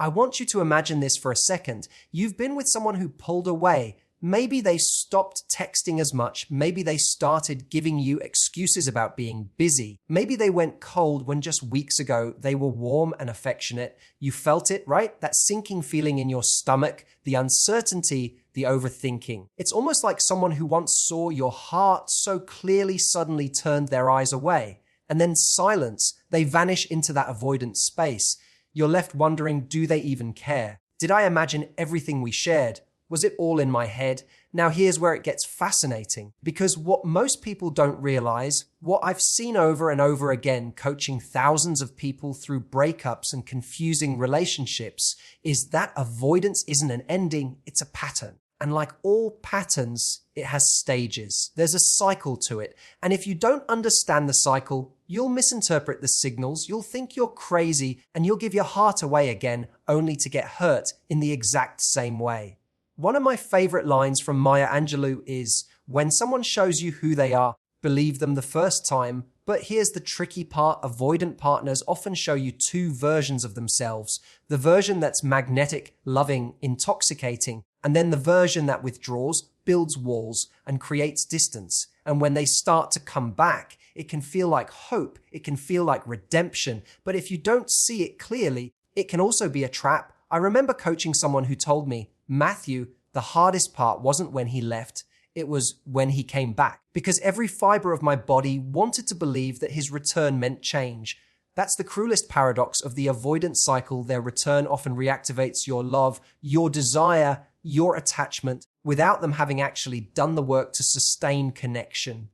I want you to imagine this for a second. You've been with someone who pulled away. Maybe they stopped texting as much. Maybe they started giving you excuses about being busy. Maybe they went cold when just weeks ago they were warm and affectionate. You felt it, right? That sinking feeling in your stomach, the uncertainty, the overthinking. It's almost like someone who once saw your heart so clearly suddenly turned their eyes away. And then silence. They vanish into that avoidant space. You're left wondering, do they even care? Did I imagine everything we shared? Was it all in my head? Now here's where it gets fascinating, because what most people don't realize, what I've seen over and over again coaching thousands of people through breakups and confusing relationships, is that avoidance isn't an ending, it's a pattern. And like all patterns, it has stages. There's a cycle to it. And if you don't understand the cycle, you'll misinterpret the signals, you'll think you're crazy, and you'll give your heart away again, only to get hurt in the exact same way. One of my favorite lines from Maya Angelou is, when someone shows you who they are, believe them the first time. But here's the tricky part. Avoidant partners often show you two versions of themselves. The version that's magnetic, loving, intoxicating, and then the version that withdraws, builds walls, and creates distance. And when they start to come back, it can feel like hope. It can feel like redemption. But if you don't see it clearly, it can also be a trap. I remember coaching someone who told me, Matthew, the hardest part wasn't when he left, it was when he came back. Because every fiber of my body wanted to believe that his return meant change. That's the cruelest paradox of the avoidance cycle. Their return often reactivates your love, your desire, your attachment, without them having actually done the work to sustain connection.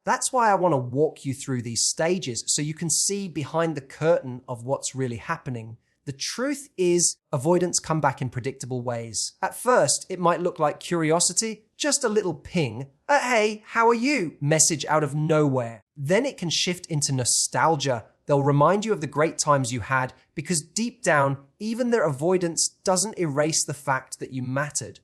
That's why I want to walk you through these stages so you can see behind the curtain of what's really happening. The truth is, avoidants come back in predictable ways. At first, it might look like curiosity, just a little ping, a "hey, how are you?" message out of nowhere. Then it can shift into nostalgia. They'll remind you of the great times you had, because deep down, even their avoidance doesn't erase the fact that you mattered.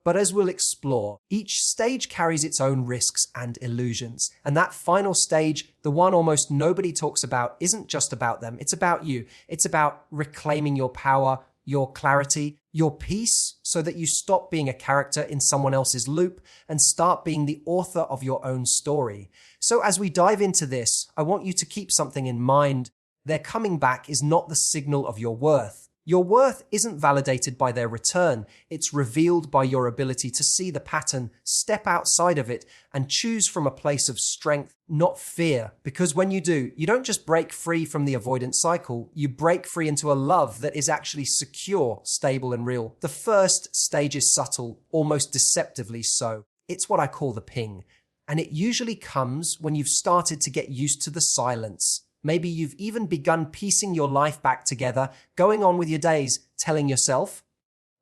But as we'll explore, each stage carries its own risks and illusions. And that final stage, the one almost nobody talks about, isn't just about them. It's about you. It's about reclaiming your power, your clarity, your peace, so that you stop being a character in someone else's loop and start being the author of your own story. So as we dive into this, I want you to keep something in mind. Their coming back is not the signal of your worth. Your worth isn't validated by their return. It's revealed by your ability to see the pattern, step outside of it, and choose from a place of strength, not fear. Because when you do, you don't just break free from the avoidance cycle, you break free into a love that is actually secure, stable, and real. The first stage is subtle, almost deceptively so. It's what I call the ping. And it usually comes when you've started to get used to the silence. Maybe you've even begun piecing your life back together, going on with your days, telling yourself,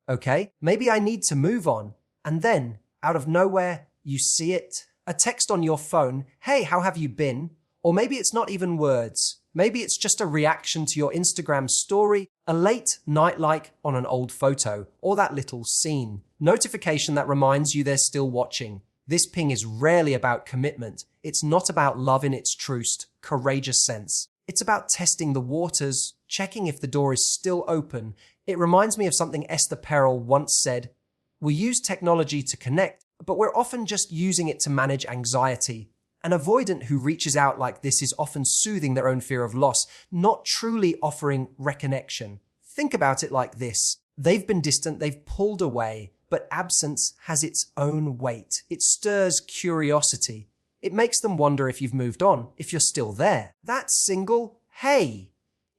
okay, maybe I need to move on. And then, out of nowhere, you see it. A text on your phone, hey, how have you been? Or maybe it's not even words. Maybe it's just a reaction to your Instagram story, a late night like on an old photo, or that little scene. Notification that reminds you they're still watching. This ping is rarely about commitment. It's not about love in its truest, courageous sense. It's about testing the waters, checking if the door is still open. It reminds me of something Esther Perel once said, "We use technology to connect, but we're often just using it to manage anxiety." An avoidant who reaches out like this is often soothing their own fear of loss, not truly offering reconnection. Think about it like this. They've been distant, they've pulled away, but absence has its own weight. It stirs curiosity. It makes them wonder if you've moved on, if you're still there. That single "hey"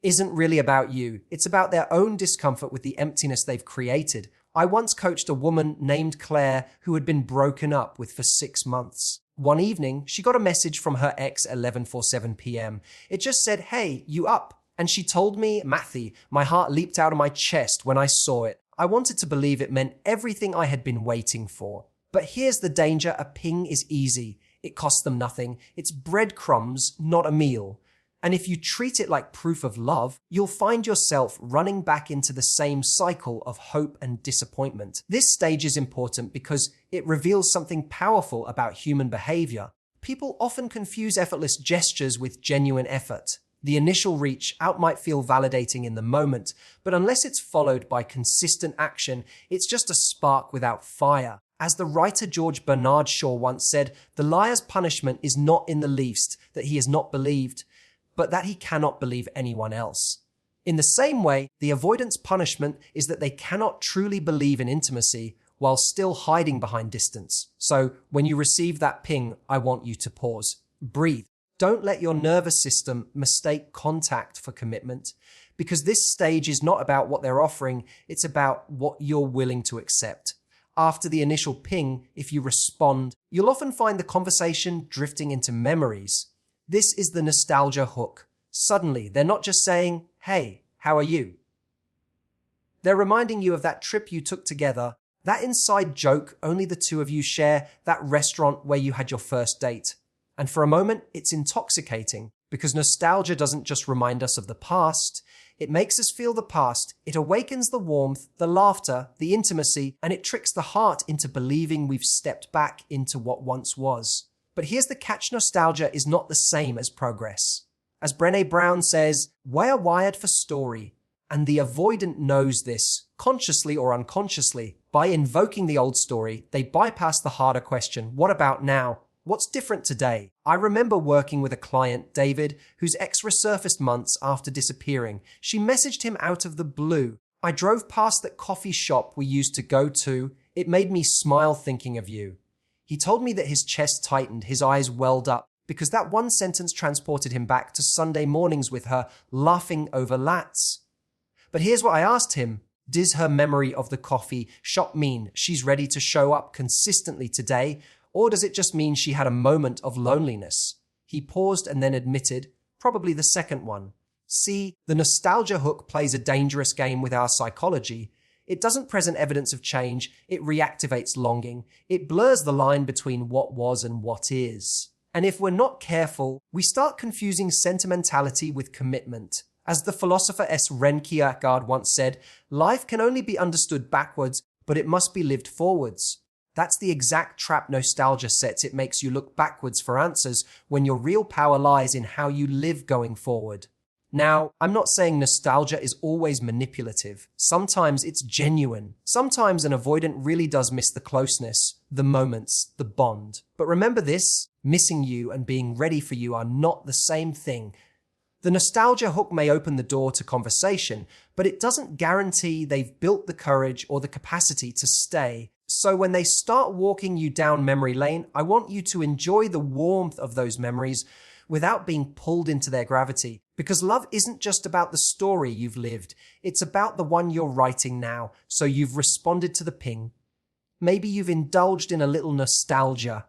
isn't really about you. It's about their own discomfort with the emptiness they've created. I once coached a woman named Claire who had been broken up with for 6 months. One evening, she got a message from her ex at 11:47 p.m. It just said, "Hey, you up?" And she told me, Matthew, my heart leaped out of my chest when I saw it. I wanted to believe it meant everything I had been waiting for. But here's the danger. A ping is easy. It costs them nothing. It's breadcrumbs, not a meal. And if you treat it like proof of love, you'll find yourself running back into the same cycle of hope and disappointment. This stage is important because it reveals something powerful about human behavior. People often confuse effortless gestures with genuine effort. The initial reach out might feel validating in the moment, but unless it's followed by consistent action, it's just a spark without fire. As the writer George Bernard Shaw once said, the liar's punishment is not in the least that he is not believed, but that he cannot believe anyone else. In the same way, the avoidant's punishment is that they cannot truly believe in intimacy while still hiding behind distance. So when you receive that ping, I want you to pause. Breathe. Don't let your nervous system mistake contact for commitment, because this stage is not about what they're offering, it's about what you're willing to accept. After the initial ping, if you respond, you'll often find the conversation drifting into memories. This is the nostalgia hook. Suddenly, they're not just saying, "Hey, how are you?" They're reminding you of that trip you took together, that inside joke only the two of you share, that restaurant where you had your first date. And for a moment, it's intoxicating, because nostalgia doesn't just remind us of the past, it makes us feel the past, it awakens the warmth, the laughter, the intimacy, and it tricks the heart into believing we've stepped back into what once was. But here's the catch: nostalgia is not the same as progress. As Brené Brown says, we're wired for story, and the avoidant knows this, consciously or unconsciously. By invoking the old story, they bypass the harder question, what about now? What's different today? I remember working with a client, David, whose ex resurfaced months after disappearing. She messaged him out of the blue. I drove past that coffee shop we used to go to. It made me smile thinking of you. He told me that his chest tightened, his eyes welled up, because that one sentence transported him back to Sunday mornings with her, laughing over lats. But here's what I asked him. Does her memory of the coffee shop mean she's ready to show up consistently today? Or does it just mean she had a moment of loneliness? He paused and then admitted, probably the second one. See, the nostalgia hook plays a dangerous game with our psychology. It doesn't present evidence of change, it reactivates longing. It blurs the line between what was and what is. And if we're not careful, we start confusing sentimentality with commitment. As the philosopher Søren Kierkegaard once said, life can only be understood backwards, but it must be lived forwards. That's the exact trap nostalgia sets. It makes you look backwards for answers when your real power lies in how you live going forward. Now, I'm not saying nostalgia is always manipulative. Sometimes it's genuine. Sometimes an avoidant really does miss the closeness, the moments, the bond. But remember this, missing you and being ready for you are not the same thing. The nostalgia hook may open the door to conversation, but it doesn't guarantee they've built the courage or the capacity to stay. So when they start walking you down memory lane, I want you to enjoy the warmth of those memories without being pulled into their gravity. Because love isn't just about the story you've lived, it's about the one you're writing now. So you've responded to the ping. Maybe you've indulged in a little nostalgia.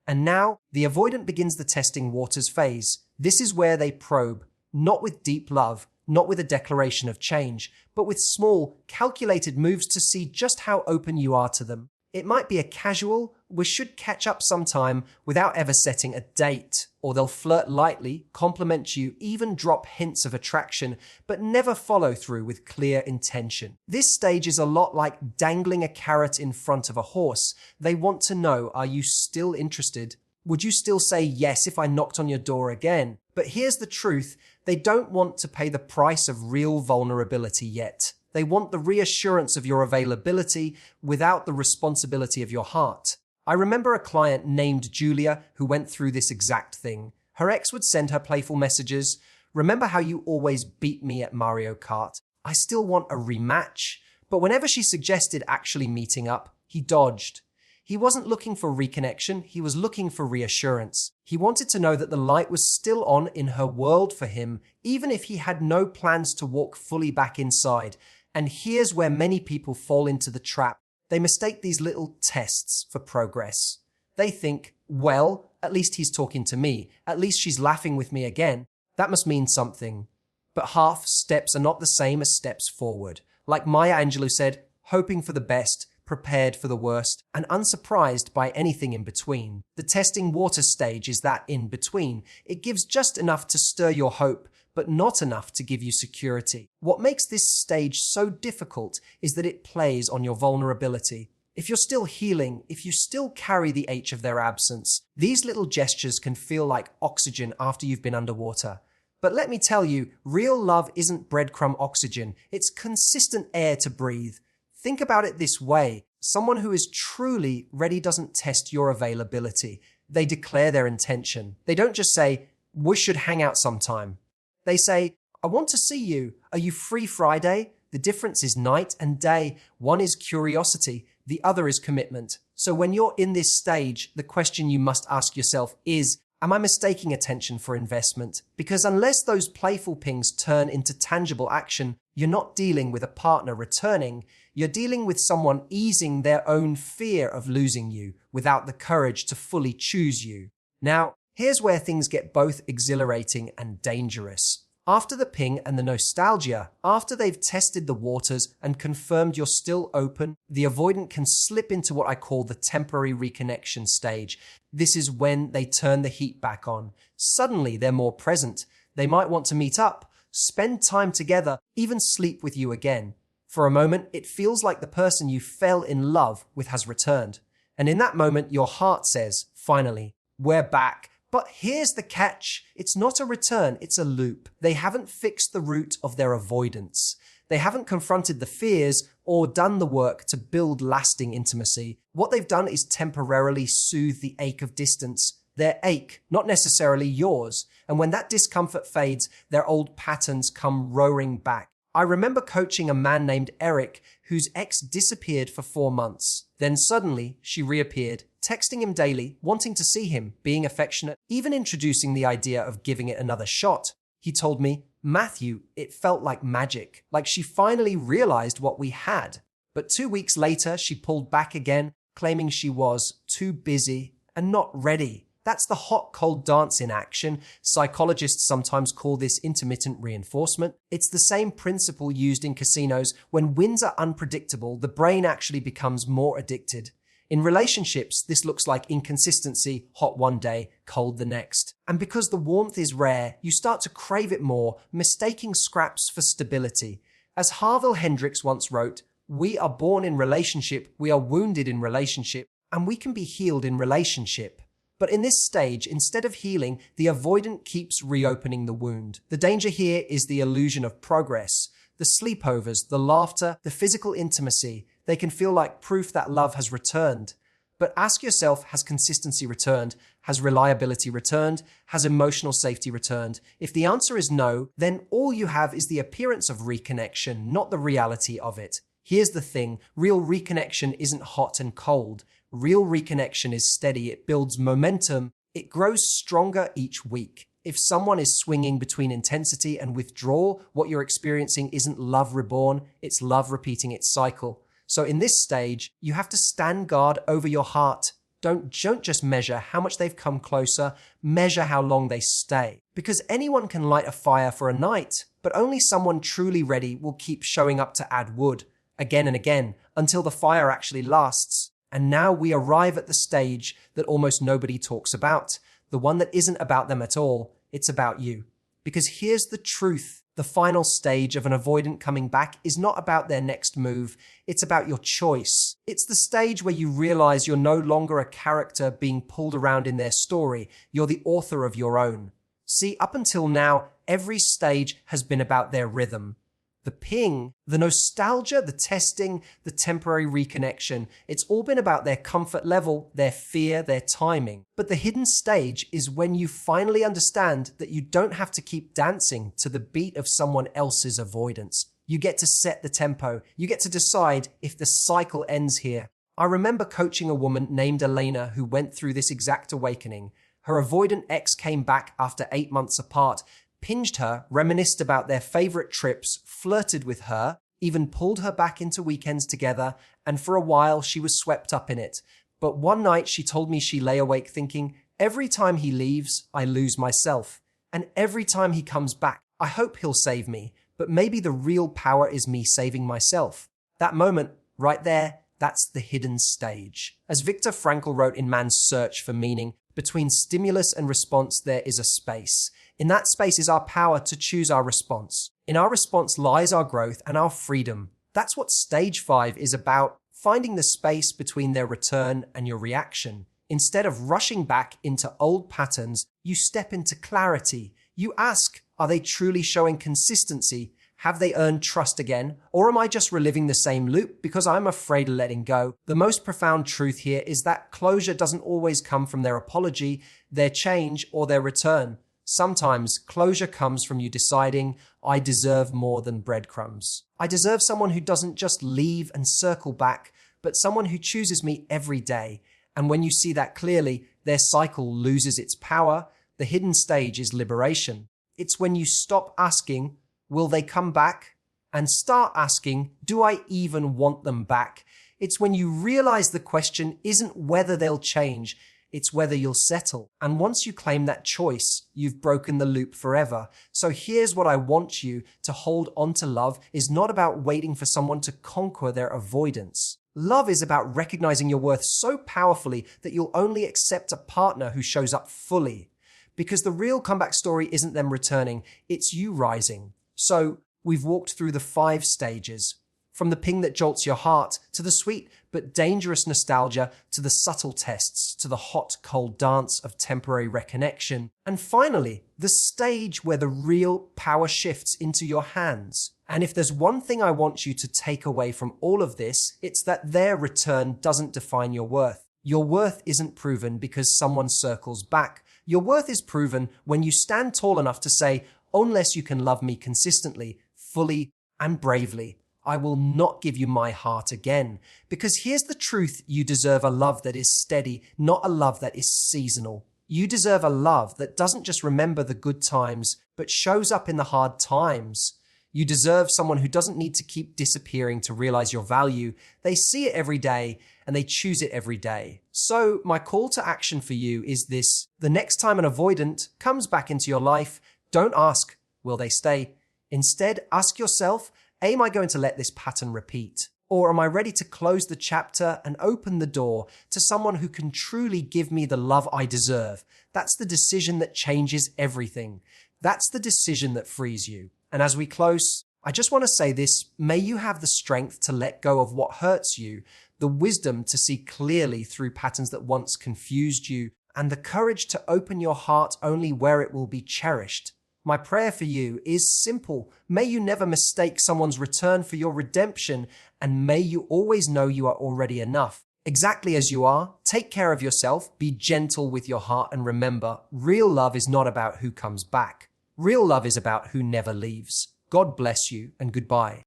And now, the avoidant begins the testing waters phase. This is where they probe, not with deep love, not with a declaration of change, but with small, calculated moves to see just how open you are to them. It might be a casual, we should catch up sometime without ever setting a date, or they'll flirt lightly, compliment you, even drop hints of attraction, but never follow through with clear intention. This stage is a lot like dangling a carrot in front of a horse. They want to know, are you still interested? Would you still say yes if I knocked on your door again? But here's the truth, they don't want to pay the price of real vulnerability yet. They want the reassurance of your availability without the responsibility of your heart. I remember a client named Julia who went through this exact thing. Her ex would send her playful messages. Remember how you always beat me at Mario Kart? I still want a rematch. But whenever she suggested actually meeting up, he dodged. He wasn't looking for reconnection, he was looking for reassurance. He wanted to know that the light was still on in her world for him, even if he had no plans to walk fully back inside. And here's where many people fall into the trap. They mistake these little tests for progress. They think, well, at least he's talking to me. At least she's laughing with me again. That must mean something. But half steps are not the same as steps forward. Like Maya Angelou said, hoping for the best, prepared for the worst, and unsurprised by anything in between. The testing water stage is that in between. It gives just enough to stir your hope, but not enough to give you security. What makes this stage so difficult is that it plays on your vulnerability. If you're still healing, if you still carry the H of their absence, these little gestures can feel like oxygen after you've been underwater. But let me tell you, real love isn't breadcrumb oxygen. It's consistent air to breathe. Think about it this way. Someone who is truly ready doesn't test your availability. They declare their intention. They don't just say, we should hang out sometime. They say, I want to see you. Are you free Friday? The difference is night and day. One is curiosity. The other is commitment. So when you're in this stage, the question you must ask yourself is, am I mistaking attention for investment? Because unless those playful pings turn into tangible action, you're not dealing with a partner returning. You're dealing with someone easing their own fear of losing you without the courage to fully choose you. Now, here's where things get both exhilarating and dangerous. After the ping and the nostalgia, after they've tested the waters and confirmed you're still open, the avoidant can slip into what I call the temporary reconnection stage. This is when they turn the heat back on. Suddenly, they're more present. They might want to meet up, spend time together, even sleep with you again. For a moment, it feels like the person you fell in love with has returned. And in that moment, your heart says, finally, we're back. But here's the catch. It's not a return, it's a loop. They haven't fixed the root of their avoidance. They haven't confronted the fears or done the work to build lasting intimacy. What they've done is temporarily soothe the ache of distance. Their ache, not necessarily yours. And when that discomfort fades, their old patterns come roaring back. I remember coaching a man named Eric whose ex disappeared for 4 months. Then suddenly she reappeared, texting him daily, wanting to see him, being affectionate, even introducing the idea of giving it another shot. He told me, Matthew, it felt like magic, like she finally realized what we had. But 2 weeks later, she pulled back again, claiming she was too busy and not ready. That's the hot-cold dance in action. Psychologists sometimes call this intermittent reinforcement. It's the same principle used in casinos. When wins are unpredictable, the brain actually becomes more addicted. In relationships, this looks like inconsistency, hot one day, cold the next. And because the warmth is rare, you start to crave it more, mistaking scraps for stability. As Harville Hendrix once wrote, we are born in relationship, we are wounded in relationship, and we can be healed in relationship. But in this stage, instead of healing, the avoidant keeps reopening the wound. The danger here is the illusion of progress. The sleepovers, the laughter, the physical intimacy, they can feel like proof that love has returned. But ask yourself, has consistency returned? Has reliability returned? Has emotional safety returned? If the answer is no, then all you have is the appearance of reconnection, not the reality of it. Here's the thing, real reconnection isn't hot and cold. Real reconnection is steady, it builds momentum, it grows stronger each week. If someone is swinging between intensity and withdrawal, what you're experiencing isn't love reborn, it's love repeating its cycle. So in this stage, you have to stand guard over your heart. Don't just measure how much they've come closer, measure how long they stay. Because anyone can light a fire for a night, but only someone truly ready will keep showing up to add wood, again and again, until the fire actually lasts. And now we arrive at the stage that almost nobody talks about, the one that isn't about them at all, it's about you. Because here's the truth, the final stage of an avoidant coming back is not about their next move, it's about your choice. It's the stage where you realize you're no longer a character being pulled around in their story, you're the author of your own. See, up until now, every stage has been about their rhythm. The ping, the nostalgia, the testing, the temporary reconnection, it's all been about their comfort level, their fear, their timing. But the hidden stage is when you finally understand that you don't have to keep dancing to the beat of someone else's avoidance. You get to set the tempo. You get to decide if the cycle ends here. I remember coaching a woman named Elena who went through this exact awakening. Her avoidant ex came back after 8 months apart, pinged her, reminisced about their favorite trips, flirted with her, even pulled her back into weekends together, and for a while she was swept up in it. But one night she told me she lay awake thinking, every time he leaves, I lose myself. And every time he comes back, I hope he'll save me, but maybe the real power is me saving myself. That moment, right there, that's the hidden stage. As Viktor Frankl wrote in Man's Search for Meaning, between stimulus and response there is a space. In that space is our power to choose our response. In our response lies our growth and our freedom. That's what stage 5 is about, finding the space between their return and your reaction. Instead of rushing back into old patterns, you step into clarity. You ask, Are they truly showing consistency? Have they earned trust again? Or am I just reliving the same loop because I'm afraid of letting go? The most profound truth here is that closure doesn't always come from their apology, their change, or their return. Sometimes closure comes from you deciding, I deserve more than breadcrumbs. I deserve someone who doesn't just leave and circle back, but someone who chooses me every day. And when you see that clearly, their cycle loses its power. The hidden stage is liberation. It's when you stop asking, will they come back? And start asking, do I even want them back? It's when you realize the question isn't whether they'll change, it's whether you'll settle. And once you claim that choice, you've broken the loop forever. So here's what I want you to hold on to. Love is not about waiting for someone to conquer their avoidance. Love is about recognizing your worth so powerfully that you'll only accept a partner who shows up fully. Because the real comeback story isn't them returning, it's you rising. So we've walked through the 5 stages, from the ping that jolts your heart, to the sweet but dangerous nostalgia, to the subtle tests, to the hot, cold dance of temporary reconnection, and finally, the stage where the real power shifts into your hands. And if there's one thing I want you to take away from all of this, it's that their return doesn't define your worth. Your worth isn't proven because someone circles back. Your worth is proven when you stand tall enough to say, unless you can love me consistently, fully, and bravely, I will not give you my heart again. Because here's the truth, you deserve a love that is steady, not a love that is seasonal. You deserve a love that doesn't just remember the good times, but shows up in the hard times. You deserve someone who doesn't need to keep disappearing to realize your value. They see it every day and they choose it every day. So my call to action for you is this: the next time an avoidant comes back into your life, don't ask, will they stay? Instead, ask yourself, am I going to let this pattern repeat? Or am I ready to close the chapter and open the door to someone who can truly give me the love I deserve? That's the decision that changes everything. That's the decision that frees you. And as we close, I just want to say this: may you have the strength to let go of what hurts you, the wisdom to see clearly through patterns that once confused you, and the courage to open your heart only where it will be cherished. My prayer for you is simple. May you never mistake someone's return for your redemption, and may you always know you are already enough. Exactly as you are, take care of yourself, be gentle with your heart, and remember, real love is not about who comes back. Real love is about who never leaves. God bless you, and goodbye.